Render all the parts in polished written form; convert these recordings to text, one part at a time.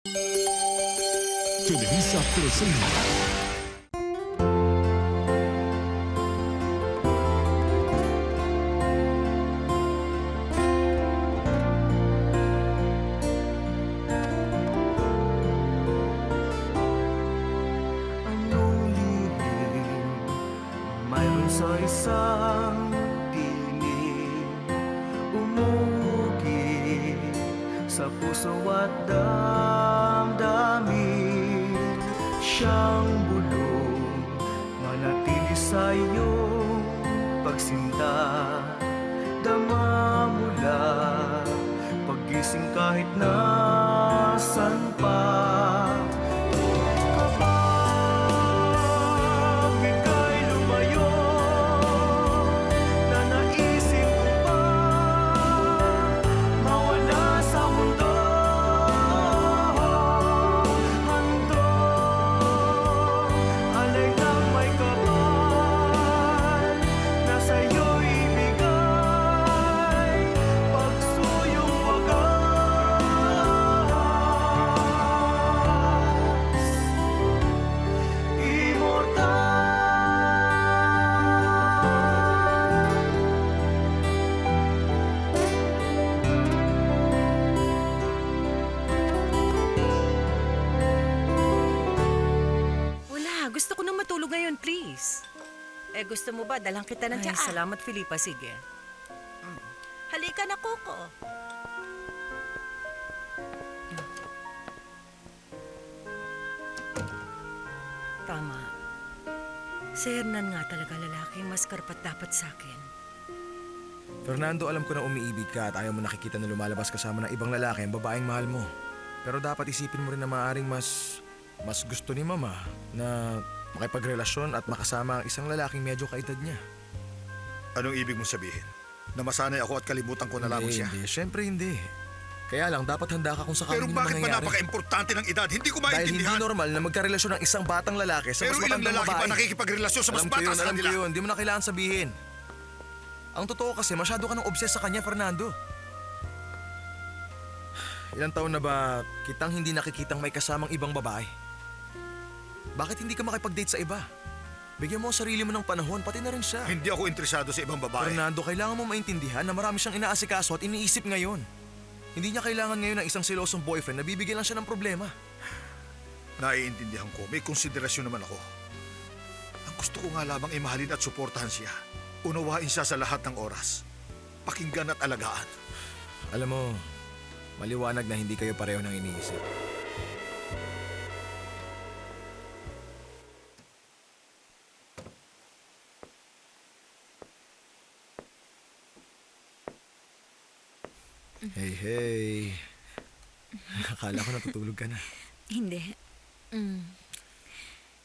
Televisa presenta. Anong lihim mayroon sa isang tinig, umuugi sa puso at damdamin. Siyang bulong manatili sa iyong pagsinta, dama mula paggising kahit nasan pa. Kapag ika'y lumayo, nanaisip ko ba mawala sa mundo? Handog, alay ng may kapal na sa'yo'y ibigay, pagsuyong wagas, immortal. Wala, gusto ko nang matulog ngayon, please. Gusto mo ba? Dalang kita ng Ay, tiyaan. salamat, Filipa. Sige. Halika na, Coco. Tama. Si Hernan nga talaga lalaking mas karapat dapat sa akin. Fernando, alam ko na umiibig ka at ayaw mo nakikita na lumalabas kasama ng ibang lalaki ang babaeng mahal mo. Pero dapat isipin mo rin na maaaring mas gusto ni Mama na makipagrelasyon at makasama ang isang lalaking medyo kaedad niya. Anong ibig mong sabihin? Na masanay ako at kalimutan ko na lamang siya? Hindi, syempre hindi. Kaya lang, dapat handa ka kung sakaling Pero yun ang bakit ba mangyayari. napaka-importante ng edad? Hindi ko Dahil hindi maintindihan. normal na magkarelasyon ng isang batang lalaki sa Pero mas ilang matandang lalaki babae. pa nakikipagrelasyon sa mas Alam ko bata yun, sa alam ko kanila? yun. Hindi mo na kailangan sabihin. Ang totoo kasi, masyado ka nang obses sa kanya, Fernando. Ilang taon na ba kitang hindi nakikitang may kasamang ibang babae? Bakit hindi ka makipag-date sa iba? Bigyan mo ang sarili mo ng panahon, pati na rin siya. Hindi ako interesado sa ibang babae. Fernando, kailangan mo maintindihan na marami siyang inaasikaso at iniisip ngayon. Hindi niya kailangan ngayon ng isang silosong boyfriend na bibigyan lang siya ng problema. Naiintindihan ko, may konsiderasyon naman ako. Ang gusto ko nga lamang ay mahalin at suportahan siya. Unawain siya sa lahat ng oras. Pakinggan at alagaan. Alam mo, maliwanag na hindi kayo pareho ng iniisip. Hey, hey. Akala ko natutulog ka na. Hindi.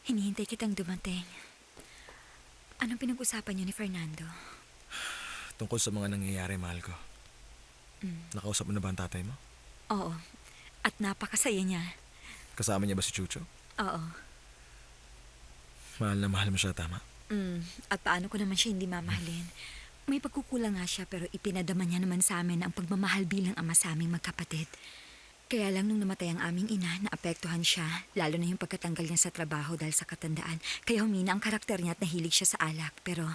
Hinihintay kitang dumating. Anong pinag-usapan niyo ni Fernando? Tungkol sa mga nangyayari, mahal ko. Nakausap mo na ba ang tatay mo? Oo. At napakasaya niya. Kasama niya ba si Chucho? Oo. Mahal na mahal mo siya, tama? At paano ko naman siya hindi mamahalin? May pagkukulang nga siya pero ipinadama niya naman sa amin ang pagmamahal bilang ama sa aming magkapatid. Kaya lang nung namatay ang aming ina, naapektuhan siya, lalo na yung pagkatanggal niya sa trabaho dahil sa katandaan. Kaya humina ang karakter niya at nahilig siya sa alak. Pero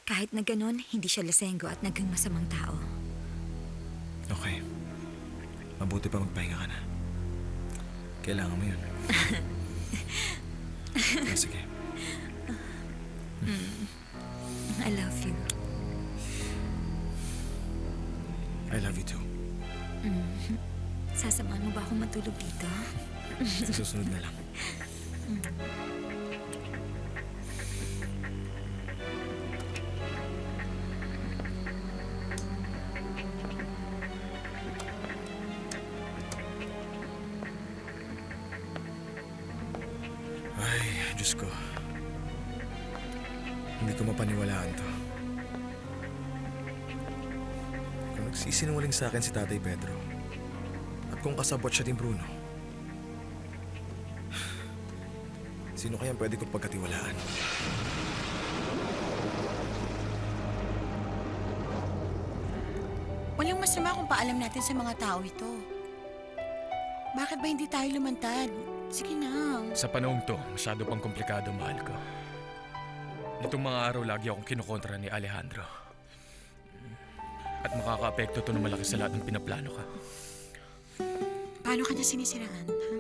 kahit na ganun, hindi siya lasenggo at naging masamang tao. Okay. Mabuti pa magpahinga ka na. Kailangan mo yun. Sige. I love you. I love you too. Sasamahan mo ba akong matulog dito? Sa susunod na lang. Ay, Diyos ko. Hindi ko mapaniwalaan to. Kung nagsisinungaling sa akin si Tatay Pedro, at kung kasabot siya din Bruno, sino kayang pwede kong pagkatiwalaan? Walang masama kung paalam natin sa mga tao ito. Bakit ba hindi tayo lumantad? Sige na. Sa panahong to, masyado pang komplikado, mahal ko. Nitong mga araw, lagi akong kinukontra ni Alejandro. At makaka-apekto to ng malaki sa lahat ng pinaplano ka. Paano ka niya sinisiraan? Ha?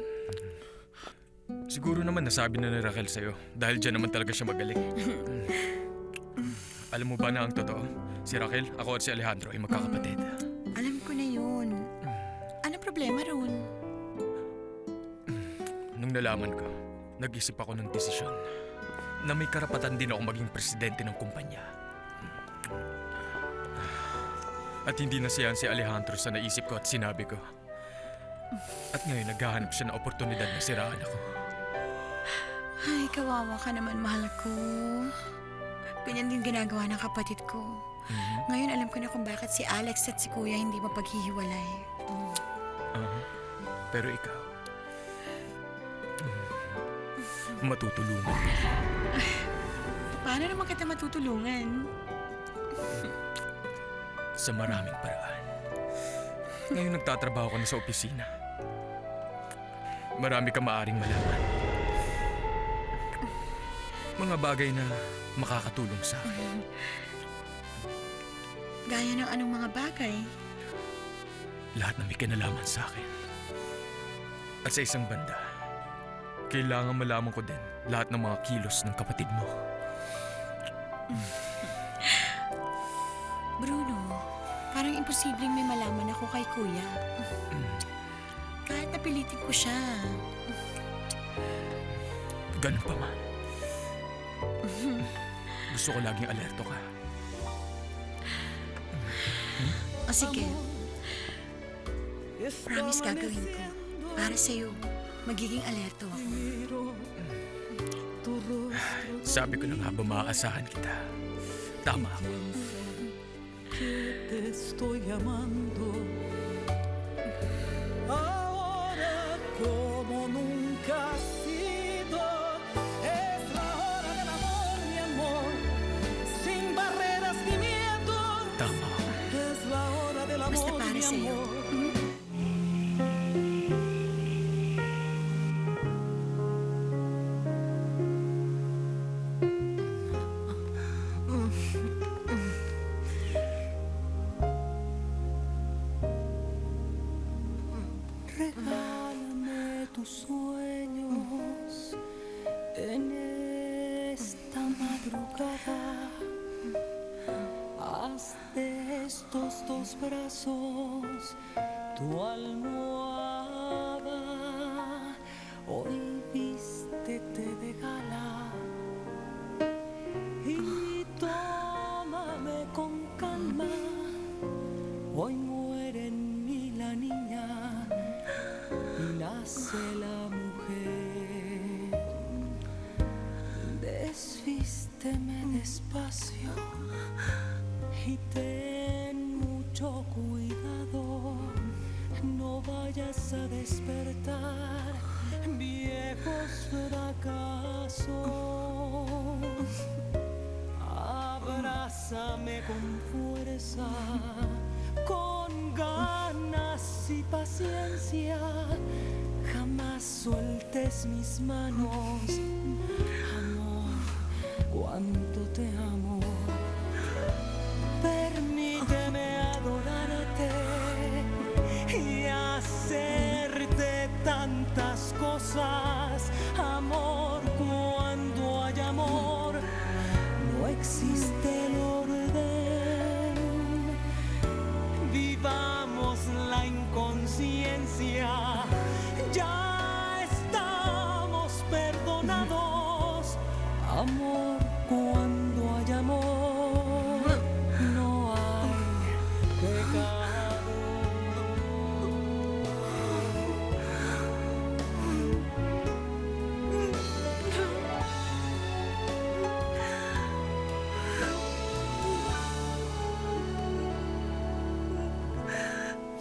Siguro naman nasabi na ni Raquel sa'yo dahil dyan naman talaga siya magaling. Alam mo ba na ang totoo? Si Raquel, ako at si Alejandro ay magkakapatid. Alam ko na yun. Ano problema ron? Nung nalaman ko, nag-isip ako ng desisyon na may karapatan din ako maging presidente ng kumpanya. At hindi nasiyahan si Alejandro sa naisip ko at sinabi ko. At ngayon naghahanap siya ng oportunidad na siraan ako. Ay, kawawa ka naman, mahal ko. Ganyan din ginagawa ng kapatid ko. Ngayon alam ko na kung bakit si Alex at si Kuya hindi mapaghihiwalay. Pero ikaw, matutulungan. Paano naman kita matutulungan? Sa maraming paraan. Ngayon nagtatrabaho ka na sa opisina. Marami ka maaring malaman. Mga bagay na makakatulong sa akin. Gaya ng anong mga bagay? Lahat na may kinalaman sa akin. At sa isang banda, kailangan malaman ko din lahat ng mga kilos ng kapatid mo. Bruno, parang imposibleng may malaman ako kay Kuya. Kahit napilitin ko siya. Ganun pa man. Gusto ko laging alerto ka. O sige. Promise gagawin ko. Para sa'yo, magiging alerto ako. Sabi ko na nga ba maaasahan kita. Tama ako. Te estoy llamando. Ahora como nunca ha sido. Es la hora del amor, mi amor. Sin barreras ni miedo. Tama ako. Es la hora del amor, Basta para mi sa'yo. amor. Regálame tus sueños en esta madrugada. Haz de estos dos brazos tu almohada. Hoy vístete de gala y tómame con calma. Hoy muere en mí la niña y nace la mujer. Desvísteme despacio y ten mucho cuidado. No vayas a despertar viejos fracasos. Abrázame con fuerza, con ganas y paciencia. Jamás sueltes mis manos. Amor, cuánto te amo. Permíteme adorarte y hacerte tantas cosas. Amor, cuando hay amor, no existe el orden. Vivamos la inconsciencia. Ya estamos perdonados. Amor, cuando hay amor, no hay pecado.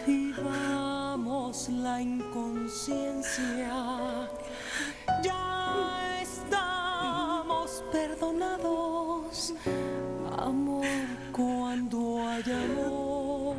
Vivamos la inconsciencia. Ya estamos perdonados. Amor, cuando hay amor.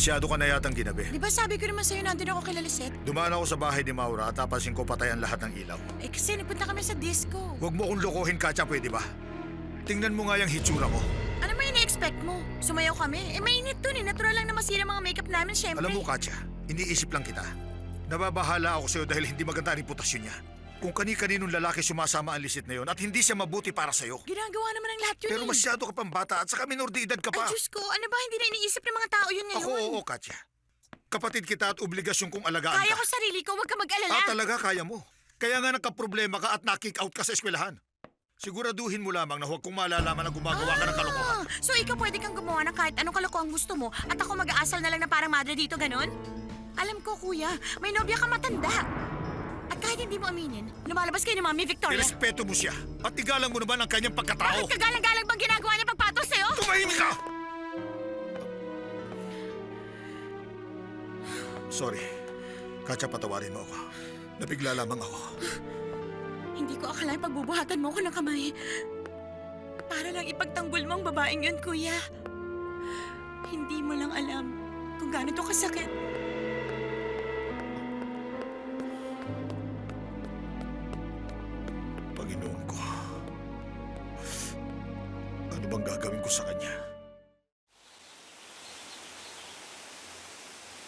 Masyado ka na yatang ginabi. Di ba sabi ko naman sa'yo nandun ako kila Lisette? Dumaan ako sa bahay ni Maura at napansin ko patay ang lahat ng ilaw. Eh kasi nagpunta kami sa disco. Huwag mo akong lokohin, Katya, pwede ba? Tingnan mo nga yung hitsura mo. Ano ba yung na-expect mo? Sumayaw kami? Eh mainit dun eh. Natural lang na masira mga makeup namin, syempre. Alam mo, Katya, iniisip lang kita. Nababahala ako sa'yo dahil hindi maganda ang reputasyon niya. Kung kani-kaninong lalaki sumasama ang Lisette na yon at hindi siya mabuti para sa'yo. Ginagawa naman ng lahat yun Pero eh. masyado ka pang bata at saka minor de edad ka pa. Ay, Diyos ko, ano ba hindi na iniisip ng mga tao yun ngayon? Ako, oo, Katya. Kapatid kita at obligasyon kong alagaan Kaya ka. ko sarili ko, huwag ka mag-alala. Talaga kaya mo. Kaya nga nagka-problema ka at na-kick out ka sa eskwelahan. Siguraduhin mo lamang na huwag kong malalaman na gumagawa ka ng kalokohan. So ikaw pwede kang gumawa ng kahit anong kalokohan gusto mo at ako mag-aasal na lang na parang madre dito, ganun? Alam ko, kuya, may nobya ka matanda. At kahit hindi mo aminin, lumalabas kayo ni Mami Victoria. Irespeto mo siya at igalang mo naman ang kanyang pagkatao. Bakit kagalang-galang bang ginagawa niya pagpatos sa'yo? Tumahimik ka! Sorry. Katya, patawarin mo ako. Nabigla lamang ako. Hindi ko akalain pagbubuhatan mo ko ng kamay. Para lang ipagtanggol mo ang babaeng yun, kuya. Hindi mo lang alam kung gaano to kasakit. Panginoon ko. Ano bang gagawin ko sa kanya?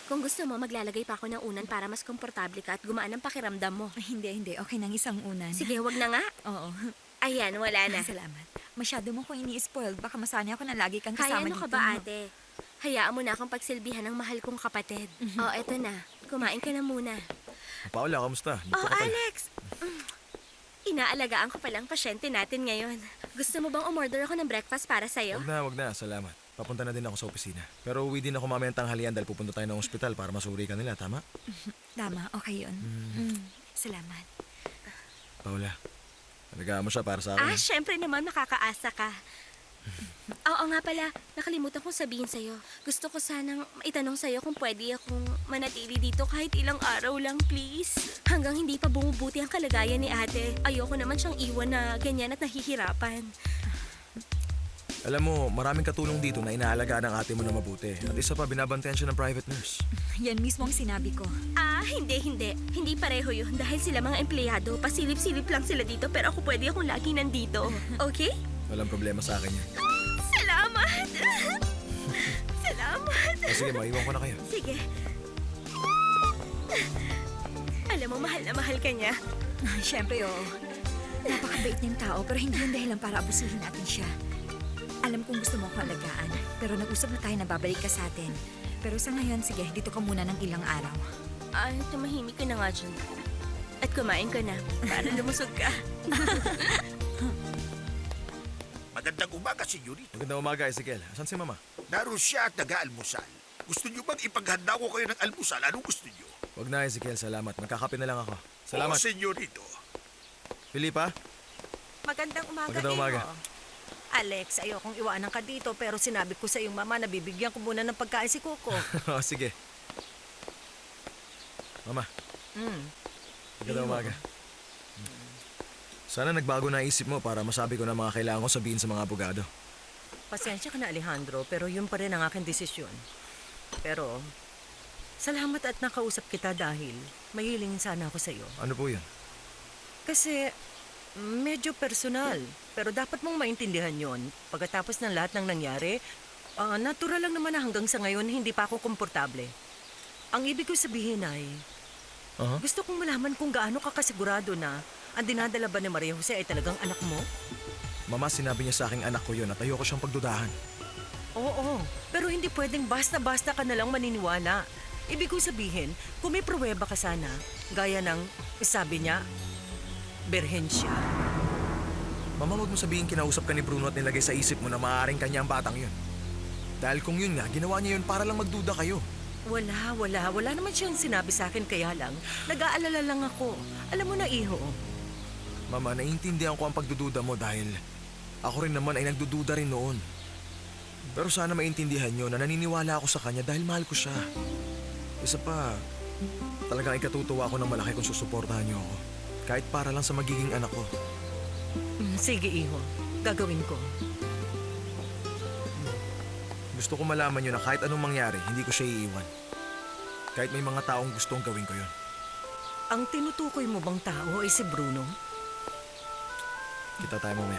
Kung gusto mo, maglalagay pa ako ng unan para mas komportable ka at gumaan ang pakiramdam mo. Hindi. Okay nang isang unan. Sige, wag na nga. Oo. Ayan, wala na. Salamat. Masyado mo kong ini-spoiled. Baka masanay ako na lagi kang Kaya kasama ano dito. ka ba, ate? Hayaan mo na akong pagsilbihan ng mahal kong kapatid. Oh, eto na. Kumain ka na muna. Paula, kamusta? Dito Oh, ka pala. Alex! Inaalagaan ko palang pasyente natin ngayon. Gusto mo bang umorder ako ng breakfast para sa'yo? Wag na. Salamat. Papunta na din ako sa opisina. Pero uwi din ako mamayang tanghalian dahil pupunta tayo ng ospital para masuri ka nila, tama? Tama, okay yun. Salamat. Paula, alagaan mo siya para sa akin. Syempre naman makakaasa ka. Oo nga pala, nakalimutan kong sabihin sa'yo. Gusto ko sanang itanong sa'yo kung pwede akong manatili dito kahit ilang araw lang, please. Hanggang hindi pa bumubuti ang kalagayan ni ate. Ayoko naman siyang iwan na ganyan at nahihirapan. Alam mo, maraming katulong dito na inaalagaan ng ate mo na mabuti. At isa pa, binabantayan siya ng private nurse. Yan mismo ang sinabi ko. Hindi. Hindi pareho yun. Dahil sila mga empleyado, pasilip-silip lang sila dito pero ako pwede akong lagi nandito. Okay? Walang problema sa akin yan. Salamat! Salamat! Sige, maiwan ko na kayo. Sige. Alam mo, mahal na mahal ka niya. Siyempre, oo. Napakabait niyang tao pero hindi yun dahilan para abusuhin natin siya. Alam kong gusto mo ko alagaan, pero nag-usap na tayo na babalik ka sa atin. Pero sa ngayon, sige, dito ka muna ng ilang araw. Tumahimik ka na nga dyan. At kumain ka na, para lumusog ka. Magandang umaga, senyorito. Magandang umaga, Ezekiel. Asan si Mama? Naroon siya at nag-aalmusal. Gusto niyo bang ipaghanda ko kayo ng almusal? Anong gusto niyo? Wag na, Ezekiel. Salamat. Magkakape na lang ako. Salamat. Oo, senyorito. Filipa? Magandang umaga, Magandang umaga. Iho. Alex, ayokong iwanan ka dito pero sinabi ko sa iyong mama na bibigyan ko muna ng pagkain si Coco. Sige. Mama. Magandang umaga. Sana nagbago na isip mo para masabi ko na mga kailangan ko sabihin sa mga abogado. Pasensya ka na, Alejandro, pero yun pa rin ang aking desisyon. Pero, salamat at nakausap kita dahil mahilingin sana ako sa iyo. Ano po yun? Kasi, medyo personal. Pero dapat mong maintindihan yon. Pagkatapos ng lahat ng nangyari, natural lang naman na hanggang sa ngayon hindi pa ako komportable. Ang ibig ko sabihin ay, gusto kong malaman kung gaano ka kasigurado na ang dinadala ba ni Maria Jose ay talagang anak mo? Mama, sinabi niya sa aking anak ko yun at ayoko siyang pagdudahan. Oo, pero hindi pwedeng basta-basta ka na lang maniniwala. Ibig ko sabihin, kung may pruweba ka sana, gaya ng sabi niya, berhen siya. Mama, wag mo sabihin kinausap ka ni Bruno at nilagay sa isip mo na maaaring kanya ang batang yun. Dahil kung yun nga, ginawa niya yun para lang magduda kayo. Wala naman siyang sinabi sa akin kaya lang, nag-aalala lang ako. Alam mo na, Iho. Mama, naiintindihan ko ang pagdududa mo dahil ako rin naman ay nagdududa rin noon. Pero sana maintindihan niyo na naniniwala ako sa kanya dahil mahal ko siya. Isa pa, talagang ikatutuwa ako ng malaki kung susuportahan niyo ako. Kahit para lang sa magiging anak ko. Sige, Iho. Gagawin ko. Gusto Gusto ko malaman yun na kahit anong mangyari, hindi ko siya iiwan. Kahit may mga taong gustong gawin ko yun. Ang tinutukoy mo bang tao ay si Bruno? Kita tayo mamaya.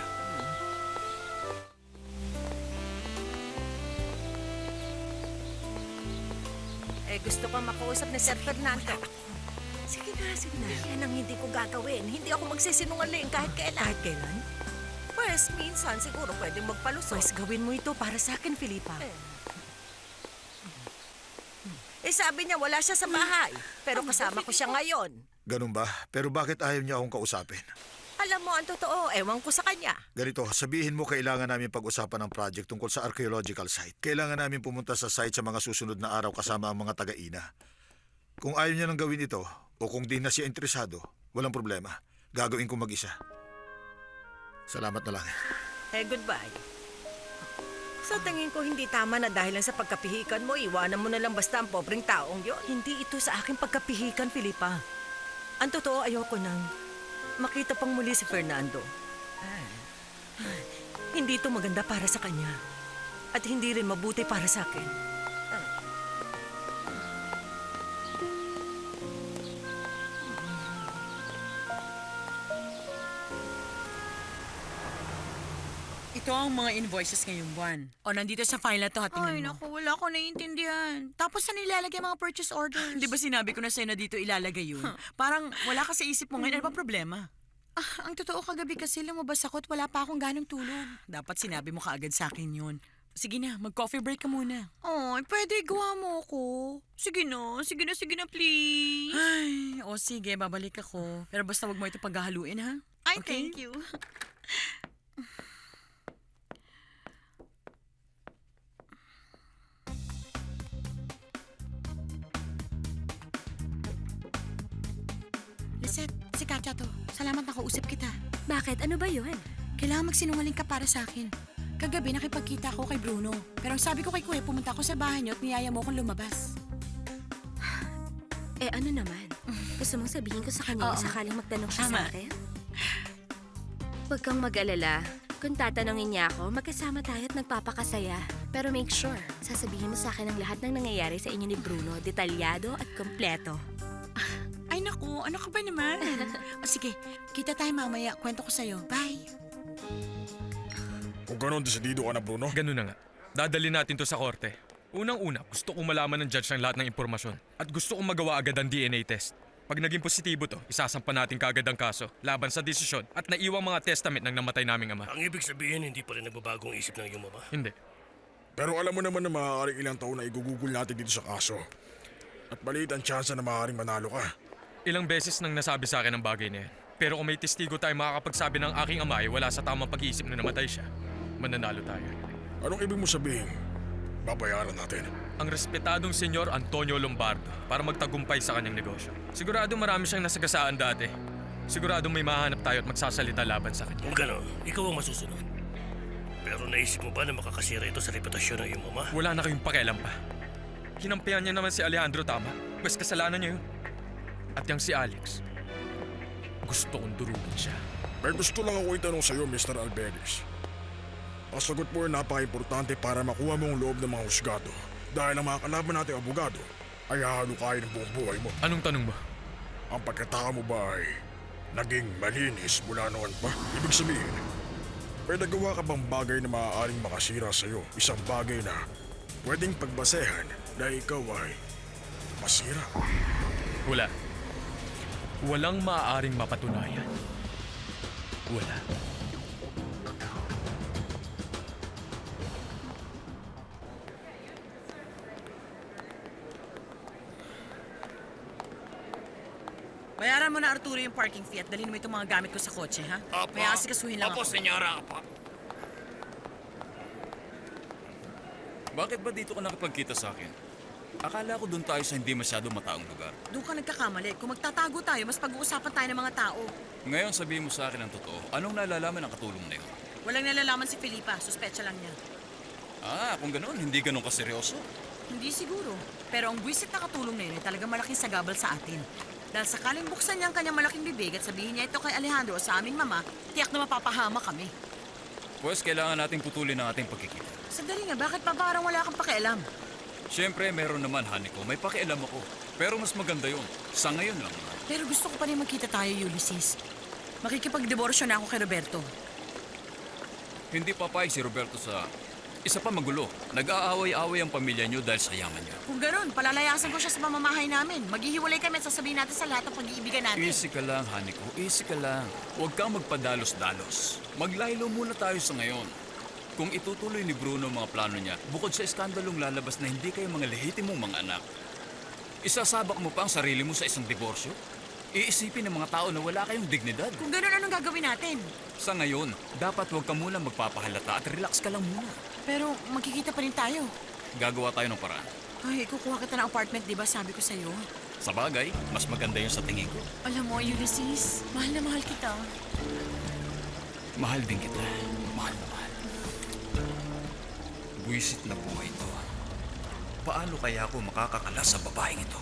Gusto ko makausap ni Sir Fernando. Sige na, sige na. Yan ang hindi ko gagawin. Hindi ako magsisinungaling kahit kailan. Kahit kailan? Pues, minsan siguro pwedeng magpalusot. Pues gawin mo ito para sa akin, Filipa. Sabi niya wala siya sa bahay. Pero kasama ko siya ngayon. Ganun ba? Pero bakit ayaw niya akong kausapin? Alam mo, ang totoo, ewan ko sa kanya. Ganito, sabihin mo kailangan namin pag-usapan ng project tungkol sa archaeological site. Kailangan namin pumunta sa site sa mga susunod na araw kasama ang mga taga-ina. Kung ayaw niya nang gawin ito, o kung di na siya interesado, walang problema. Gagawin ko mag-isa. Salamat na lang. Goodbye. Sa tingin ko, hindi tama na dahil lang sa pagkapihikan mo, iwanan mo na lang basta ang pobreng taong yon. Hindi ito sa aking pagkapihikan, Filipa. Ang totoo, ayoko nang makita pang muli si Fernando. Hindi ito maganda para sa kanya. At hindi rin mabuti para sa akin. Ito ang mga invoices ngayong buwan. O, nandito sa file na to, tingnan mo. Ay, naku, wala ko naiintindihan. Tapos saan nilalagay mga purchase orders? Di ba sinabi ko na sa'yo na dito ilalagay yun? Parang wala ka sa isip mo ngayon. Ano ba problema? Ang totoo kagabi kasi lumabas ako at wala pa akong ganong tulog. Dapat sinabi mo kaagad sa akin yun. Sige na, mag-coffee break ka muna. Ay, pwede gawa mo ako. Sige na, please. Ay, o sige, babalik ako. Pero basta wag mo ito paghahaluin, ha? Ay, Okay? thank you. Lisette, si Katya to. Salamat nakausap kita. Bakit? Ano ba yun? Kailangan magsinungaling ka para sa akin. Kagabi nakipagkita ako kay Bruno. Pero ang sabi ko kay Kuya, pumunta ako sa bahay niyo at niyaya mo akong lumabas. Ano naman? Gusto mong sabihin ko sa kanya na Oo. sakaling magtanong siya Tama. sa akin? Huwag kang mag-alala. Kung tatanungin niya ako, magkasama tayo at nagpapakasaya. Pero make sure, sasabihin mo sa akin ang lahat ng nangyayari sa inyo ni Bruno, detalyado at kompleto. Ay naku, ano ka ba naman? O sige, kita tayo mamaya. Kwento ko sa'yo. Bye. Kung gano'n, desidido ka na, Bruno? Ganun na nga. Dadali natin to sa korte. Unang-una, gusto kong malaman ng judge ng lahat ng impormasyon. At gusto kong magawa agad ang DNA test. Pag naging positibo to, isasampa natin kaagad ang kaso laban sa desisyon at naiwang mga testament ng namatay naming ama. Ang ibig sabihin, hindi pa rin nagbabagong isip ng iyong mama? Hindi. Pero alam mo naman na maaaring ilang taon na igugugol natin dito sa kaso. At maliit ang tsansa na maaaring manalo ka. Ilang beses nang nasabi sa akin ang bagay na yan. Pero kung may testigo tayo makakapagsabi ng aking ama ay wala sa tamang pag-iisip na namatay siya, mananalo tayo. Anong ibig mo sabihin? Babayaran natin. Ang respetadong senyor Antonio Lombardo para magtagumpay sa kanyang negosyo. Sigurado marami siyang nasagasaan dati. Sigurado may mahanap tayo at magsasalita laban sa kanya. Kung gano'n, ikaw ang masusunod. Pero naisip mo ba na makakasira ito sa reputasyon ng iyong mama? Wala na kayong pakialam pa. Kinampihan niya naman si Alejandro, tama? Pues kasalanan niya yun. At yung si Alex, gusto kong durugin siya. May gusto lang ako itanong sa'yo, Mr. Albedes. Ang sagot mo ay napaka-importante para makuha mo ang loob ng mga husgado. Dahil ang mga kalaban nating abogado ay hahalukayin ng buong buhay mo. Anong tanong ba? Ang pagkatao mo ba ay naging malinis mula noon pa? Ibig sabihin, may nagawa ka bang bagay na maaaring makasira sa'yo? Isang bagay na pwedeng pagbasehan na ikaw ay masira. Wala. Walang maaaring mapatunayan. Wala. Bayaran mo na, Arturo, yung parking fee at dalhin mo itong mga gamit ko sa kotse, ha? Apa. May asikasuhin lang Opo, ako. senyora, apa. Bakit ba dito ka nakipagkita sa akin? Akala ko doon tayo sa hindi masyado mataong lugar. Doon ka nagkakamali. Kung magtatago tayo, mas pag-uusapan tayo ng mga tao. Ngayon sabihin mo sa akin ang totoo. Anong nalalaman ng katulong na yun? Walang nalalaman si Filipa. Suspecha lang niya. Kung ganoon, hindi ganun kaseryoso. Hindi siguro. Pero ang buwisit na katulong na yun ay talagang malaking sagabal sa atin. Dahil sakaling buksan niya ang kanyang malaking bibig at sabihin niya ito kay Alejandro o sa aming mama, tiyak na mapapahama kami. Pues kailangan nating putulin ang ating pagkikita. Sandali nga, bakit pa parang wala kang pakialam? Siyempre, meron naman, Haniko. May pakialam ako. Pero mas maganda yun. Sa ngayon lang naman. Pero gusto ko pa rin magkita tayo, Ulysses. Makikipag-diborsyo na ako kay Roberto. Hindi papayag si Roberto sa isa pa magulo. Nag-aaway-away ang pamilya niyo dahil sa yaman niya. Kung gano'n, palalayasan ko siya sa pamamahay namin. Maghihiwalay kami at sasabihin natin sa lahat ng pag-iibigan natin. Easy ka lang, Haniko. Easy ka lang. Huwag kang magpadalos-dalos. Maglaylo muna tayo sa ngayon. Kung itutuloy ni Bruno ang mga plano niya, bukod sa iskandalong lalabas na hindi kayo mga lehitimong mga anak, isasabak mo pa ang sarili mo sa isang diborsyo? Iisipin ng mga tao na wala kayong dignidad. Kung gano'n, anong gagawin natin? Sa ngayon, dapat huwag ka muna magpapahalata at relax ka lang muna. Pero magkikita pa rin tayo. Gagawa tayo ng paraan. Ay, kukuha kita ng apartment, di ba? Sabi ko sa'yo. Sa bagay, mas maganda yun sa tingin ko. Alam mo, Ulysses, mahal na mahal kita. Mahal din kita. Mahal na mahal. Buwisit na buhay ito. Paano kaya ako makakakala sa babaeng ito?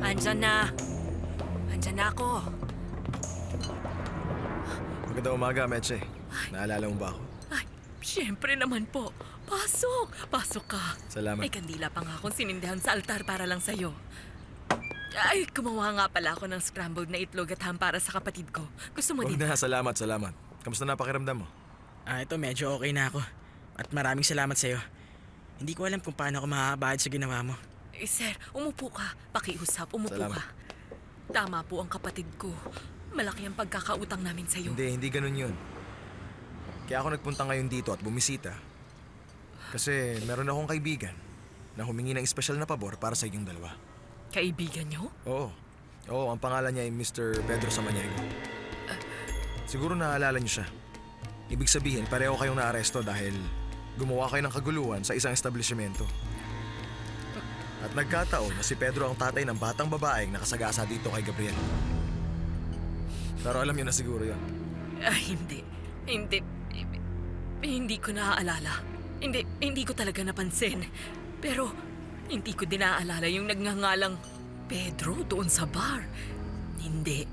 Andyan na. Andyan na ako. Magandang umaga, Meche. Naalala mo ba ako? Ay, siyempre naman po. Pasok! Pasok ka. Salamat. May kandila pa nga akong sinindihan sa altar para lang sa'yo. Ay, gumawa nga pala ako ng scrambled na itlog at ham para sa kapatid ko. Gusto mo Huwag din? na, salamat. Kamusta na pakiramdam mo? Ito medyo okay na ako. At maraming salamat sa'yo. Hindi ko alam kung paano ako makakabahad sa ginawa mo. Eh, sir, umupo ka. Pakiusap, umupo Salamat. ka. Tama po ang kapatid ko. Malaki ang pagkakautang namin sa'yo. Hindi ganun yun. Kaya ako nagpunta ngayon dito at bumisita. Kasi meron akong kaibigan na humingi ng espesyal na pabor para sa inyong dalawa. Kaibigan niyo? Oo, ang pangalan niya ay Mr. Pedro Samaniego. Siguro naalala niyo siya. Ibig sabihin, pareho kayong naaresto dahil gumawa kayo ng kaguluhan sa isang establishmento. At nagkataon na si Pedro ang tatay ng batang babaeng nakasagasa dito kay Gabriel. Pero alam niyo na siguro yun. Hindi. Hindi ko naaalala. Hindi ko talaga napansin. Pero hindi ko din naaalala yung nagngangalang Pedro doon sa bar. Hindi.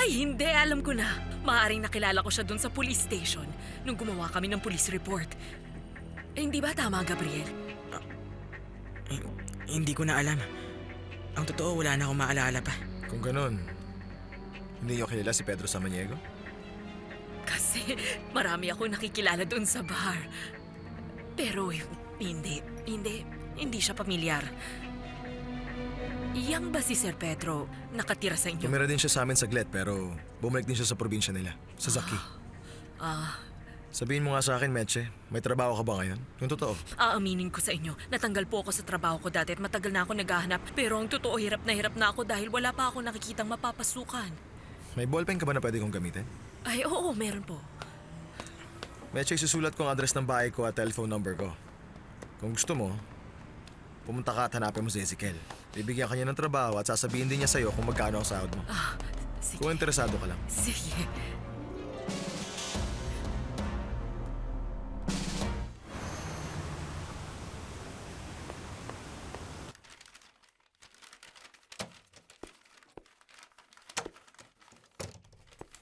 Hindi. Alam ko na. Maaaring nakilala ko siya doon sa police station nung gumawa kami ng police report. Hindi ba tama, Gabriel? Hindi ko na alam. Ang totoo, wala na akong maalala pa. Kung ganun, hindi niyo kilala si Pedro Samaniego? Kasi marami ako nakikilala doon sa bar. Pero hindi siya pamilyar. Iyang ba si Sir Pedro nakatira sa inyo? Tumira din siya sa amin saglit pero bumalik din siya sa probinsya nila, sa Zaki. Sabihin mo nga sa akin, Meche, may trabaho ka ba ngayon? Yung totoo. Aaminin ko sa inyo, natanggal po ako sa trabaho ko dati at matagal na ako naghahanap. Pero ang totoo, hirap na ako dahil wala pa ako nakikitang mapapasukan. May ballpen ka ba na pwede kong gamitin? Ay, oo, meron po. Meche, isusulat ko ang address ng bahay ko at telephone number ko. Kung gusto mo, pumunta ka at hanapin mo si Ezekiel. Bibigyan ka niya ng trabaho at sasabihin din niya sa'yo kung magkano ang sahod mo. Sige. Kung interesado ka lang. Sige.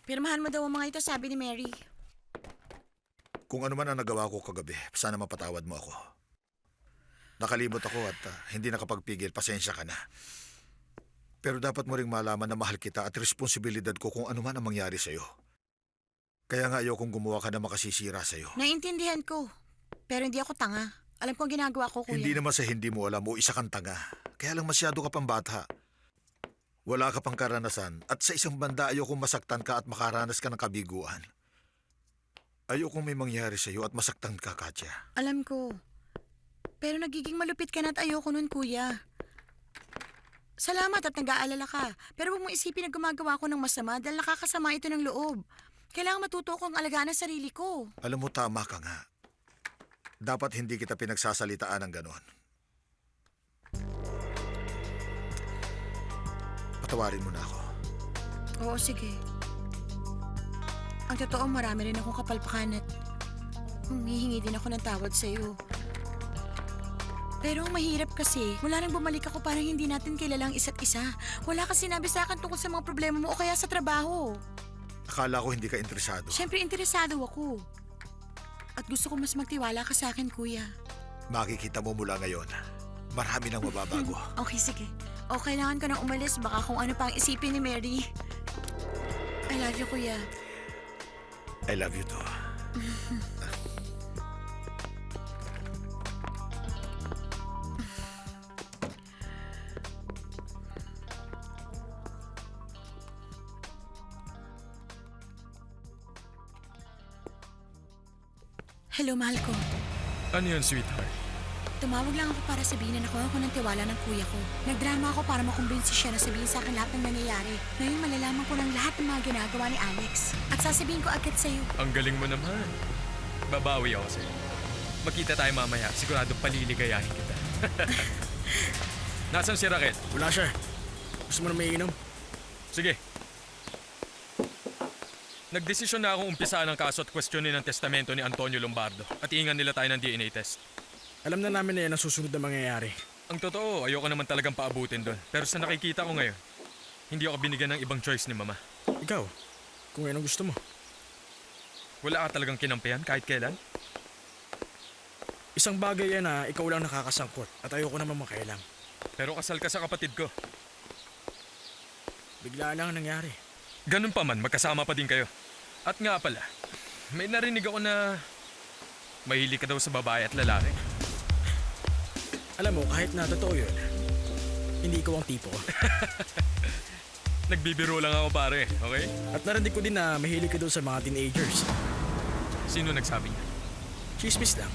Pirmahan mo daw ang mga ito, sabi ni Mary. Kung ano man ang nagawa ko kagabi, sana mapatawad mo ako. Nakalimot ako at hindi nakapagpigil, pasensya ka na. Pero dapat mo ring malaman na mahal kita at responsibilidad ko kung ano man ang mangyari sa'yo. Kaya nga ayokong gumawa ka na makasisira sa'yo. Naiintindihan ko. Pero hindi ako tanga. Alam ko ang ginagawa ko, kuya. Hindi naman sa hindi mo alam o isa kang tanga. Kaya lang masyado ka pang bata. Wala ka pang karanasan at sa isang banda ayokong masaktan ka at makaranas ka ng kabiguan. Ayokong may mangyari sa'yo at masaktan ka, Katya. Alam ko. Pero nagiging malupit ka na at ayoko nun, kuya. Salamat at nag-aalala ka. Pero huwag mo isipin na gumagawa ko ng masama dahil nakakasama ito ng loob. Kailangan matuto kong alagaan ang sarili ko. Alam mo, tama ka nga. Dapat hindi kita pinagsasalitaan ng ganon. Patawarin mo na ako. Oo, sige. Ang totoo, marami rin akong kapalpakan at humihingi din ako ng tawad sa'yo. Pero ang mahirap kasi, mula nang bumalik ako parang hindi natin kilala ang isa't isa. Wala ka sinabi sa akin tungkol sa mga problema mo o kaya sa trabaho. Akala ko hindi ka interesado. Siyempre, interesado ako. At gusto ko mas magtiwala ka sa akin, kuya. Makikita mo mula ngayon. Marami nang mababago. Okay, sige. O kailangan ko nang umalis, baka kung ano pa ang isipin ni Mary. I love you, kuya. I love you too. Hello, mahal ko. Ano yun, sweetheart? Tumawag lang ako para sabihin na nakuha ko ng tiwala ng kuya ko. Nagdrama ako para makumbinsi siya na sabihin sa akin lahat ng nangyayari. Ngayon malalaman ko ng lahat ng mga ginagawa ni Alex. At sasabihin ko agad sa'yo. Ang galing mo naman. Babawi ako sa'yo. Magkita tayo mamaya. Siguradong paliligayahin kita. Nasaan si Raquel? Wala siya. Gusto mo na may inom? Sige. Nagdesisyon na akong umpisaan ang kaso at questionin ang testamento ni Antonio Lombardo at iingan nila tayo ng DNA test. Alam na namin na yan ang susunod na mangyayari. Ang totoo, ayoko naman talagang paabutin doon. Pero sa nakikita ko ngayon, hindi ako binigyan ng ibang choice ni Mama. Ikaw, kung yan ang gusto mo. Wala ka talagang kinampihan kahit kailan? Isang bagay yan na ikaw lang nakakasangkot at ayoko naman makailang. Pero kasal ka sa kapatid ko. Bigla lang ang nangyari. Ganun pa man, magkasama pa din kayo. At nga pala, may narinig ako na mahilig ka daw sa babae at lalaki. Alam mo, kahit na totoo yun, hindi ikaw ang tipo ko. Nagbibiro lang ako pare, okay? At narinig ko din na mahilig ka doon sa mga teenagers. Sino nagsabi niya? Chismis lang.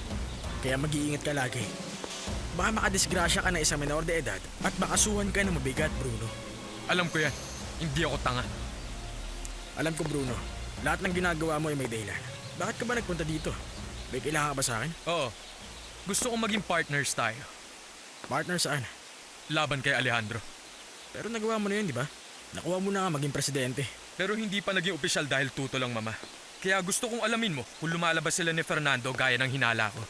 Kaya mag-iingat ka lagi. Baka makadisgrasya ka na isang menor de edad at makasuhan ka na mabigat, Bruno. Alam ko yan. Hindi ako tanga. Alam ko, Bruno. Lahat ng ginagawa mo ay may dahilan. Bakit ka ba nagpunta dito? May kailangan ka ba sa akin? Oo. Gusto kong maging partners tayo. Partner saan? Laban kay Alejandro. Pero nagawa mo na yun, di ba? Nakuha mo na nga maging presidente. Pero hindi pa naging opisyal dahil tuto lang, Mama. Kaya gusto kong alamin mo kung lumalabas sila ni Fernando gaya ng hinala ko.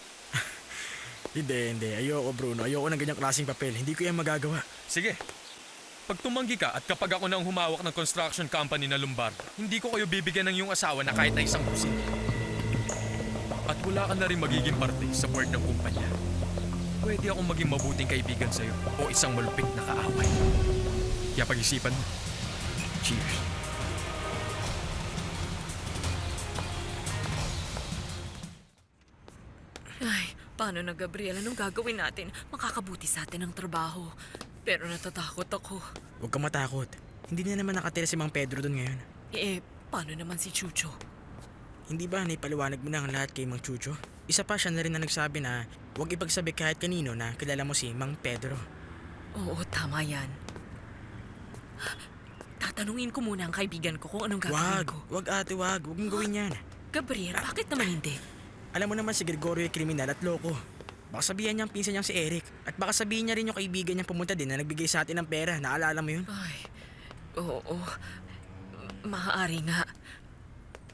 Hindi. Ayoko, Bruno. Ayoko ng ganyang klaseng papel. Hindi ko yan magagawa. Sige. Pag tumanggi ka at kapag ako nang humawak ng construction company na Lombardo, hindi ko kayo bibigyan ng iyong asawa na kahit na isang busin. At wala ka na rin magiging parte sa board ng kumpanya. Pwede akong maging mabuting kaibigan sa'yo o isang malupit na kaaway. Kaya pag-isipan mo. Cheers. Ay, paano na, Gabriel? Anong gagawin natin? Makakabuti sa atin ang trabaho. Pero natatakot ako. Huwag kang matakot. Hindi na naman nakatira si Mang Pedro doon ngayon. Paano naman si Chucho? Hindi ba naipaliwanag mo na ang lahat kay Mang Chucho? Isa pa, siya na rin na nagsabi na huwag ipagsabi kahit kanino na kilala mo si Mang Pedro. Oo, tama yan. Tatanungin ko muna ang kaibigan ko kung anong gagawin ko. Wag ate, wag. Huwag mong gawin yan. Gabriel, bakit naman hindi? Alam mo naman si Gregorio ay kriminal at loko. Baka sabihan niyang pinsan niyang si Eric. At baka sabihin niya rin yung kaibigan niyang pumunta din na nagbigay sa atin ng pera. Naalala mo yun? Ay, oo. Maaari nga.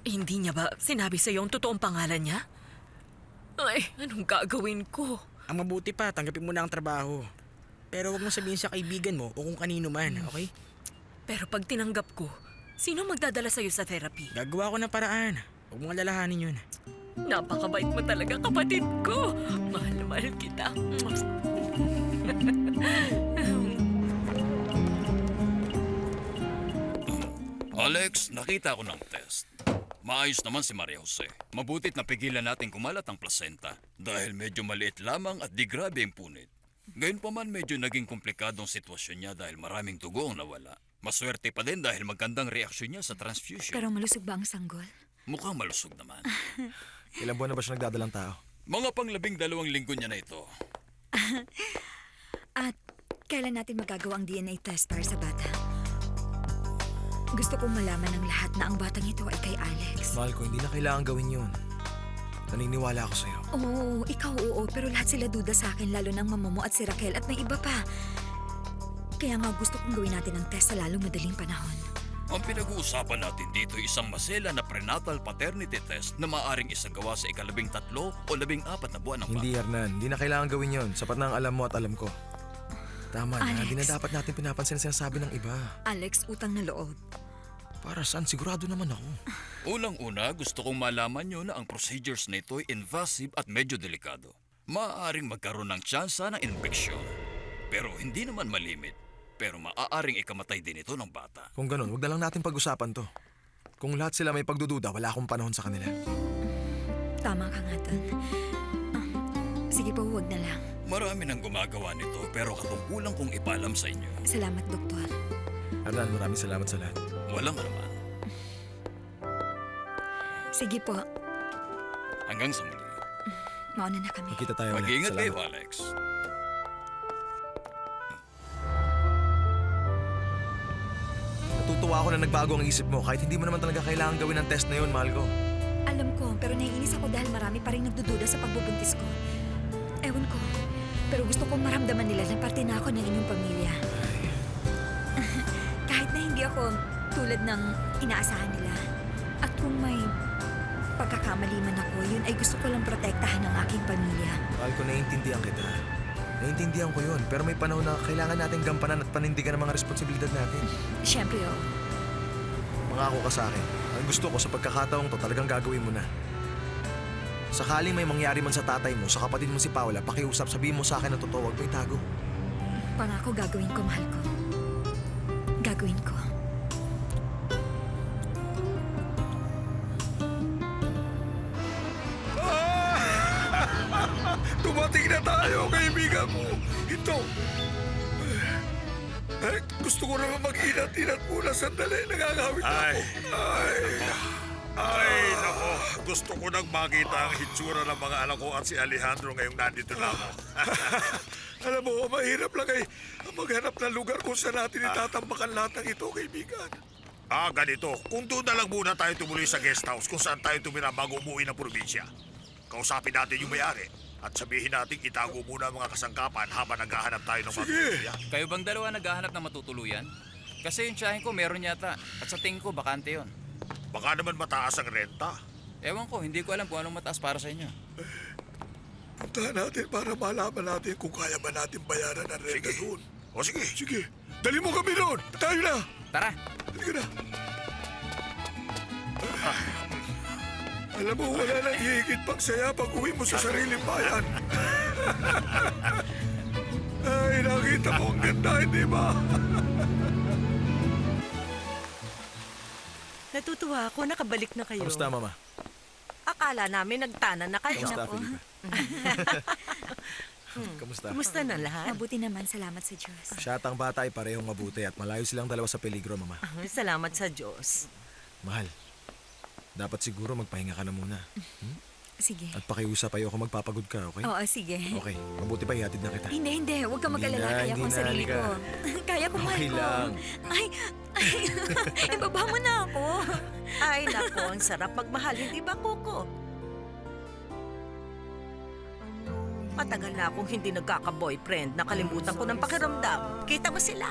Hindi niya ba sinabi sa'yo ang totoong pangalan niya? Ay, anong gagawin ko? Ang mabuti pa, tanggapin mo na ang trabaho. Pero wag mo sabihin sa kaibigan mo o kung kanino man, okay? Pero pag tinanggap ko, sino magdadala sa'yo sa therapy? Gagawa ko ng paraan. Huwag mong alalahanin yun. Napakabait mo talaga, kapatid ko. Mahal na mahal kita. Alex, nakita ko ng test. Maayos naman si Maria Jose. Mabutit napigilan natin kumalat ang placenta dahil medyo maliit lamang at di grabe ang punit. Ngayon pa man medyo naging komplikadong sitwasyon niya dahil maraming dugo ang nawala. Maswerte pa din dahil magandang reaksyon niya sa transfusion. Pero malusog ba ang sanggol? Mukhang malusog naman. Ilang buwan na ba siya nagdadalang tao? Mga pang-12 linggo niya na ito. At kailan natin magagawa ang DNA test para sa bata? Gusto kong malaman ng lahat na ang batang ito ay kay Alex. Mahal ko, hindi na kailangan gawin yun. Naniniwala ako sa'yo. Oo, ikaw oo, pero lahat sila duda sa akin, lalo ng mama mo at si Raquel at may iba pa. Kaya nga gusto kong gawin natin ang test sa lalong madaling panahon. Ang pinag-uusapan natin dito ay isang masela na prenatal paternity test na maaaring isagawa sa 13 o 14 na buwan ng Hindi, bata. Hernan. Hindi na kailangan gawin yon. Sapat na ang alam mo at alam ko. Tama na. Alex. Hindi na dapat natin pinapansin ang sinasabi ng iba. Alex, utang na loob. Para saan? Sigurado naman ako. Unang-una, gusto kong malaman nyo na ang procedures na ito ay invasive at medyo delikado. Maaaring magkaroon ng tsansa ng infeksyon. Pero hindi naman malimit. Pero maaaring ikamatay din ito ng bata. Kung ganun, wag na lang natin pag-usapan to. Kung lahat sila may pagdududa, wala akong panahon sa kanila. Tama ka nga doon. Sige po, huwag na lang. Marami nang gumagawa nito pero katungkulan kong ipaalam sa inyo. Salamat, Doktor. Hernan, maraming salamat sa lahat. Walang alaman. Sige po, Hanggang sa muli. mauna na kami. Magkita tayo ulit. Mag-iingat Salamat. kayo, Alex. Natutuwa ako na nagbago ang isip mo kahit hindi mo naman talaga kailangan gawin ang test na yun, mahal ko. Alam ko, pero naiinis ako dahil marami pa rin nagdududa sa pagbubuntis ko. Ewan ko, pero gusto kong maramdaman nila na parte na ako ng inyong pamilya. Kahit na hindi ako tulad ng inaasahan nila. At kung may pagkakamali man ako, yun ay gusto ko lang protektahan ang aking pamilya. Mahal ko, naiintindihan kita. Naiintindihan ko yun, pero may panahon na kailangan natin gampanan at panindigan ang mga responsibilidad natin. Siyempre, oo. Mangako ka sa akin. Ang gusto ko sa pagkakataong to talagang gagawin mo na. Sakaling may mangyari man sa tatay mo, sa kapatid mo si Paula, pakiusap, sabihin mo sa akin ang totoo, huwag mo itago. Pangako gagawin ko, mahal ko. Gagawin ko. Dumating na tayo, kaibigan mo. Ito. Gusto ko naman mag-inat-inat muna sandali. Nangangawit ako. Ay, nako. Gusto ko nang makita ang hitsura ng mga anak ko at si Alejandro ngayong nandito na ako. Alam mo, mahirap lang ay maghanap ng lugar kung saan natin itatambakan lahat ng ito, kaibigan. Ganito. Kung doon na lang muna tayo tumuloy sa guest house kung saan tayo tumira bago umuwi ng probinsya. Kausapin natin yung may-ari at sabihin natin itago muna ang mga kasangkapan habang naghahanap tayo ng matutuluyan. Kayo bang dalawa naghahanap ng matutuluyan? Kasi yung tiyahin ko meron yata at sa tingin ko bakante yon. Baka naman mataas ang renta. Ewan ko, hindi ko alam kung anong mataas para sa inyo. Puntahan natin para malaman natin kung kaya ba natin bayaran ang renta doon. O sige. Sige. Dali mo kami doon. Tayo na. Tara. Halika na. Alam mo, wala nang hihigit pang saya pag uwi mo sa sariling bayan. Ay, nakita mo ang ganda, hindi ba? Natutuwa ako, nakabalik na kayo. Kamusta, Mama? Akala namin nagtanan na kayo. Kamusta, Felipe? Kamusta? Kumusta na lahat? Mabuti naman, salamat sa Diyos. Siya at ang bata ay parehong mabuti at malayo silang dalawa sa peligro, Mama. Salamat sa Diyos. Mahal, dapat siguro magpahinga ka na muna. Sige. At pakiusap, ayoko magpapagod ka, okay? Oo, sige. Okay, mabuti pa ihatid na kita. Hindi. Huwag ka mag-alala. Hindi na, Kaya hindi kong na, sarili halika. ko. Kaya ko, mahal Okay ko. lang. Ay, baba mo na ako. Ay, nako, ang sarap magmahal, hindi ba, Kuko? Matagal na akong hindi nagkaka-boyfriend. Nakalimutan ko ng pakiramdam. Kita mo sila.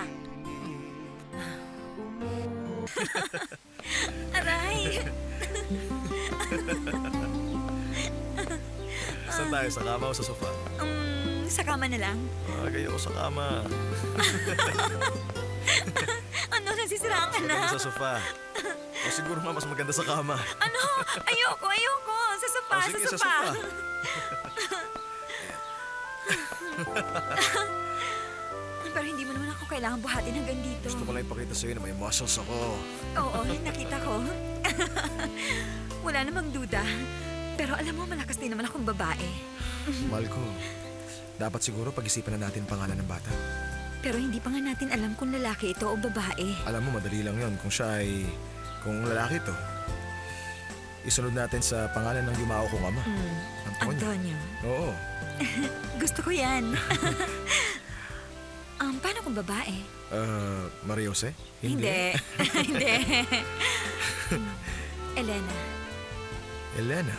Aray! Saan tayo? Sa kama o sa sofa? Sa kama na lang. Kaya ako sa kama. Ano, nasisiraan ka na? Sa sofa. O siguro nga mas maganda sa kama. Ano? Ayoko. Sa sofa, sige, sa sa sofa. Pero hindi mo naman ako kailangan buhatin hanggang dito. Gusto ko lang ipakita sa'yo na may muscles ako. Oo, nakita ko. Wala namang duda. Pero alam mo, malakas din naman akong babae. Mahal ko, dapat siguro pag-isipan na natin pangalan ng bata. Pero hindi pa nga natin alam kung lalaki ito o babae. Alam mo, madali lang yon kung siya ay... Kung lalaki to, isunod natin sa pangalan ng yumao kong ama. Antonio. Oo. Gusto ko yan. Paano kung babae? Maria Jose? Hindi. Elena. Elena?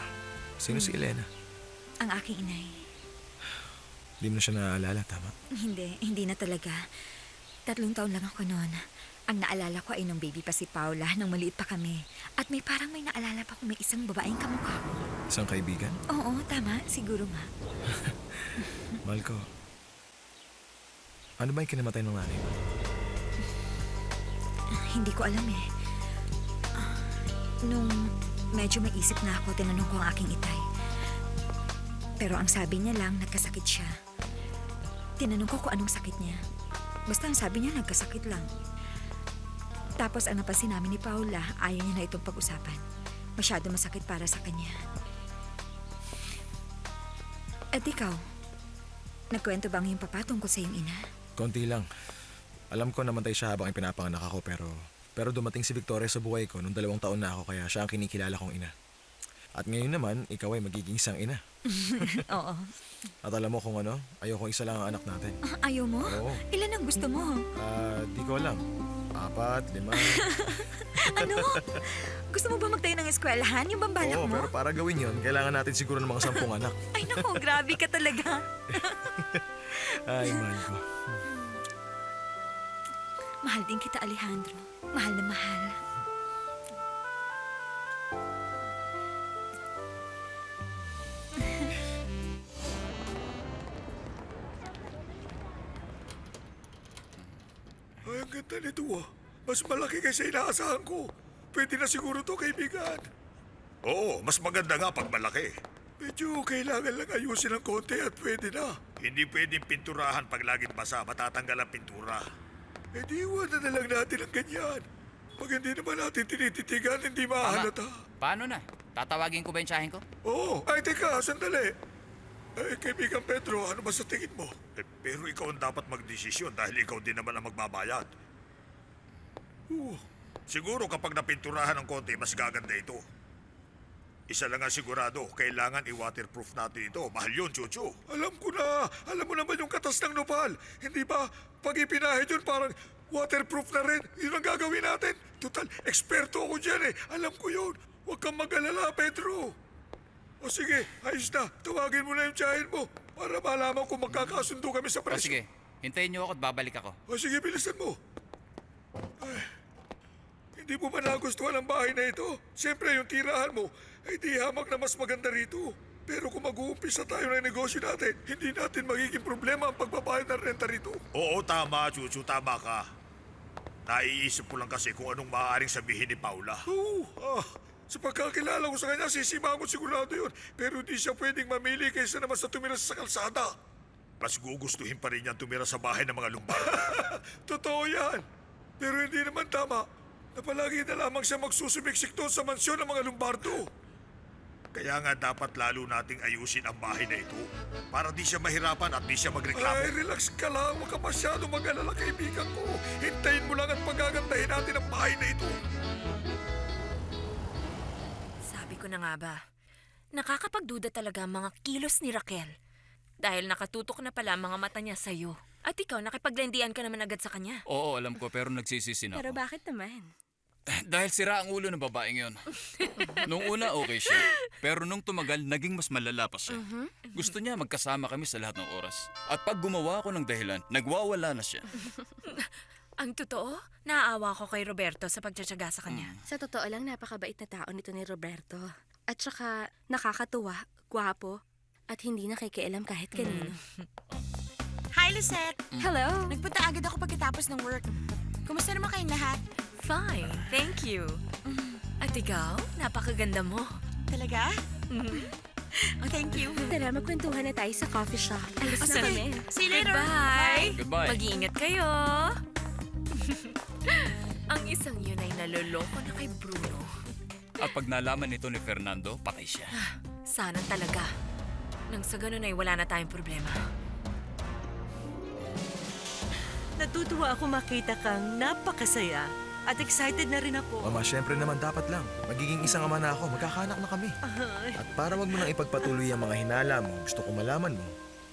Sino si Elena? Ang aking inay. Di mo na siya naaalala, tama? Hindi na talaga. 3 taon lang ako noon. Ang naalala ko ay nung baby pa si Paula, nung maliit pa kami. At may naalala pa kung may isang babaeng kamukha ko. Isang kaibigan? Oo, tama. Siguro nga. Mahal ko. Ano ba yung kinamatay ng nanay mo? Hindi ko alam eh. Nung medyo may isip na ako, tinanong ko ang aking itay. Pero ang sabi niya lang, nagkasakit siya. Tinanong ko kung anong sakit niya. Basta ang sabi niya, nagkasakit lang. Tapos ang napansin namin ni Paula, ayaw niya na itong pag-usapan. Masyado masakit para sa kanya. At ikaw, nagkwento ba ang iyong papa tungkol sa iyong ina? Konti lang. Alam ko namatay siya habang ipinapanganak ako pero dumating si Victoria sa buhay ko nung 2 taon na ako kaya siya ang kinikilala kong ina. At ngayon naman, ikaw ay magiging isang ina. Oo. At alam mo kung ano, ayokong isa lang ang anak natin. Ayaw mo? Oo. Ilan ang gusto mo? Di ko alam. 4, 5. Ano? Gusto mo ba magtayo ng eskwelahan? Yung bambalak Oo, mo? pero para gawin yon, kailangan natin siguro ng mga 10 anak. Ay naku, grabe ka talaga. Ay, mahal ko. Mahal din kita, Alejandro. Mahal na mahal. Ay, ang ganda nito ah. Mas malaki kaysa inaasahan ko. Pwede na siguro to, kaibigan. Oo, mas maganda nga pag malaki. Medyo kailangan lang ayusin ng konti at pwede na. Hindi pwedeng pinturahan pag laging basa, matatanggal ang pintura. Eh di iwanan na lang natin ang ganyan. Pag hindi naman natin tinititigan, hindi mahalata. Paano na? Tatawagin ko ba yung tsahin ko? Oo. Ay, teka, sandali. Ay, kaibigan Pedro, ano ba sa tingin mo? Pero ikaw ang dapat magdesisyon dahil ikaw din naman ang magbabayad. Siguro kapag napinturahan ng konti, mas gaganda ito. Isa lang ang sigurado, kailangan i-waterproof natin ito. Mahal yun, Chuchu. Alam ko na. Alam mo naman yung katas ng nopal. Hindi ba, pag ipinahid yun, parang waterproof na rin. Yun ang gagawin natin. Total, eksperto ako dyan eh. Alam ko yun. Huwag kang mag-alala, Pedro. O sige, ayos na. Tawagin mo na yung tiyahin mo para malaman kung magkakasundo kami sa O presyo. sige, hintayin niyo ako at babalik ako. O sige, bilisan mo. Ay, hindi mo ba nagustuhan ang bahay na ito? Siyempre, yung tirahan mo, ay di hamak na mas maganda rito. Pero kung mag-uumpisa tayo ng negosyo natin, hindi natin magiging problema ang pagbabayad ng renta rito. Oo, tama, Chuchu. Tama ka. Naiisip ko lang kasi kung anong maaaring sabihin ni Paula. Oo, sa pagkakilala ko sa kanya, sisimangot sigurado yun. Pero di siya pwedeng mamili kaysa naman sa tumira sa kalsada. Mas gugustuhin pa rin niyang tumira sa bahay ng mga lumbardo. Totoo yan. Pero hindi naman tama na palagi na lamang siya magsusumiksik doon sa mansyon ng mga lumbardo. Kaya nga dapat lalo nating ayusin ang bahay na ito para di siya mahirapan at di siya magreklamo. Ay, relax ka lang. Huwag ka masyado mag-alala, kaibigan ko. Hintayin mo lang at pagagandahin natin ang bahay na ito. Sabi ko na nga ba, nakakapagduda talaga ang mga kilos ni Raquel. Dahil nakatutok na pala ang mga mata niya sa'yo. At ikaw, nakipaglendian ka naman agad sa kanya. Oo, alam ko, pero nagsisisi na Pero ako. bakit naman? Dahil sira ang ulo ng babaeng yon. Nung una, okay siya. Pero nung tumagal, naging mas malala pa siya. Gusto niya magkasama kami sa lahat ng oras. At pag gumawa ako ng dahilan, nagwawala na siya. Ang totoo, naaawa ko kay Roberto sa pagtsatsaga sa kanya. Sa totoo lang, napakabait na tao nito ni Roberto. At saka, nakakatuwa, gwapo, at hindi nakikialam kahit kanino. Hi, Lisette. Hello. Nagpunta agad ako pagkatapos ng work. Kumusta naman kayong lahat? Fine, thank you. At ikaw, napakaganda mo. Talaga? Oh, thank you. Tara, magkwentuhan na tayo sa coffee shop. Alis na sige. kami. See you later. Goodbye. Goodbye. Mag-iingat kayo. Ang isang yun ay naloloko na kay Bruno. At pag nalaman nito ni Fernando, patay siya. Sana talaga. Nang sa ganun ay wala na tayong problema. Natutuwa ako makita kang napakasaya at excited na rin ako. Mama, syempre naman dapat lang. Magiging isang ama na ako, magkakaanak na kami. At para wag mo nang ipagpatuloy ang mga hinala mo, gusto ko malaman mo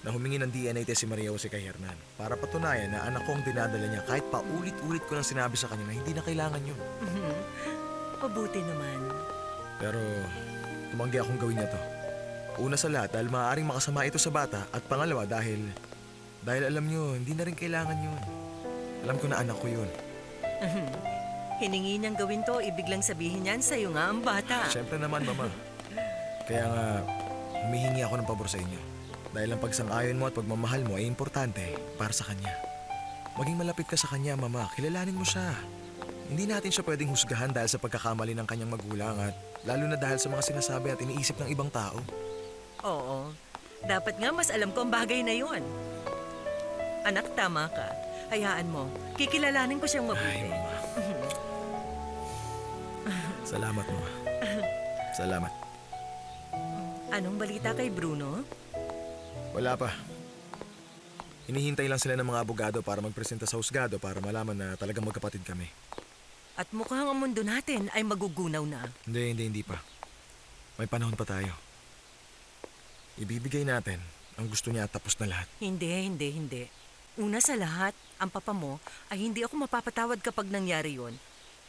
na humingi ng DNA test si Maria Jose kay Hernan para patunayan na anak ko ang dinadala niya kahit paulit-ulit ko nang sinabi sa kanya na hindi na kailangan yun. Mabuti naman. Pero tumanggi akong gawin niya to. Una sa lahat dahil maaaring makasama ito sa bata at pangalawa dahil alam niyo, hindi na rin kailangan yun. Alam ko na anak ko yun. Hiningi niyang gawin to, ibig lang sabihin niyan sa'yo nga ang bata. Siyempre naman, Mama. Kaya nga, humihingi ako ng pabor sa inyo. Dahil ang pagsang-ayon mo at pagmamahal mo ay importante para sa kanya. Maging malapit ka sa kanya, Mama. Kilalanin mo siya. Hindi natin siya pwedeng husgahan dahil sa pagkakamali ng kanyang magulang at lalo na dahil sa mga sinasabi at iniisip ng ibang tao. Oo. Dapat nga mas alam ko ang bagay na yon. Anak, tama ka. Hayaan mo. Kikilalanin ko siyang mabuti. Ay, Mama. Salamat, Mama. Salamat. Anong balita kay Bruno? Wala pa. Hinihintay lang sila ng mga abogado para magpresenta sa husgado para malaman na talagang magkapatid kami. At mukhang ang mundo natin ay magugunaw na. Hindi pa. May panahon pa tayo. Ibibigay natin ang gusto niya at tapos na lahat. Hindi. Una sa lahat, ang papa mo ay hindi ako mapapatawad kapag nangyari yon.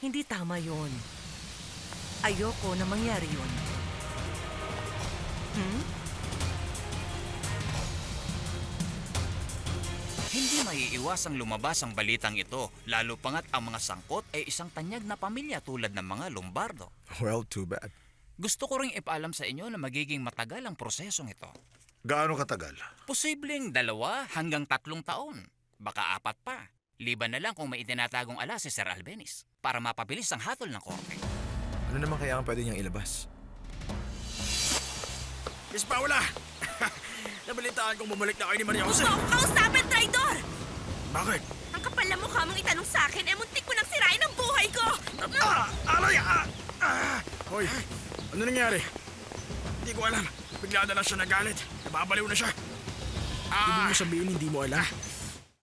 Hindi tama yon. Ayoko na mangyari yon. Hindi maiiwasang lumabas ang balitang ito, lalo pangat ang mga sangkot ay isang tanyag na pamilya tulad ng mga Lombardo. Well, too bad. Gusto ko ring ipaalam sa inyo na magiging matagal ang prosesong ito. Gaano katagal? Posibleng 2 hanggang 3 taon. Baka 4 pa. Liban na lang kung may itinatagong ala si Sir Albeniz para mapabilis ang hatol ng korte. Ano naman kaya ang pwede niyang ilabas? Miss Paula! Nabalitaan kong bumalik na kayo ni Maria Jose. Huwag mo ako kausapin, traidor! Bakit? Ang kapal na mukha mong itanong sa akin, muntik ko nang sirain ang buhay ko! Aray! Hoy, ano nangyari? Hindi ko alam. Bigla na lang siya nagalit. Nababaliw na siya. Ibig mo sabihin hindi mo alam?